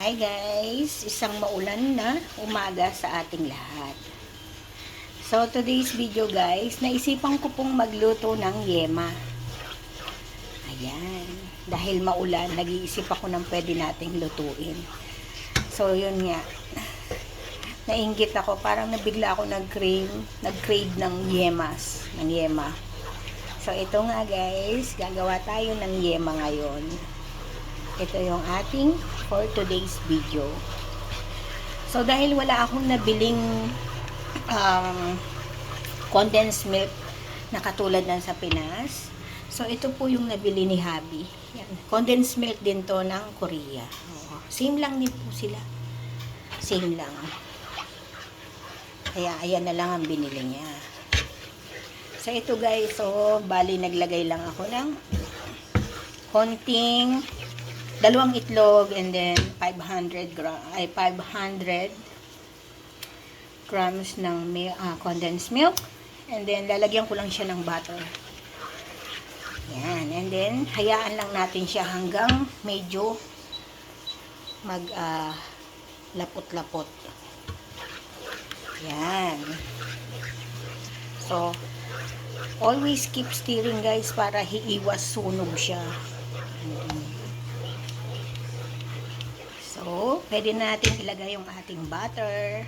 Hi guys, isang maulan na umaga sa ating lahat. So today's video guys, naisipan ko pong magluto ng yema. Ayan, dahil maulan, nag-iisip ako ng pwede nating lutuin. So yun nga, nainggit ako, parang nabigla ako nag-crave ng yema. So ito nga guys, gagawa tayo ng yema ngayon. Ito yung ating for today's video. So dahil wala akong nabiling condensed milk na katulad ng sa Pinas, so ito po yung nabili ni Habi. Yan. Condensed milk din to ng Korea. Oo. Same lang din po sila. Same lang. Kaya ayan na lang ang binili niya. So ito guys, so bali naglagay lang ako ng konting 2 itlog and then 500 grams ng condensed milk, and then lalagyan ko lang siya ng butter. Yan, and then hayaan lang natin siya hanggang medyo mag lapot-lapot. Yan. So always keep stirring guys para hiiwas sunog siya. So, pwede natin ilagay yung ating butter.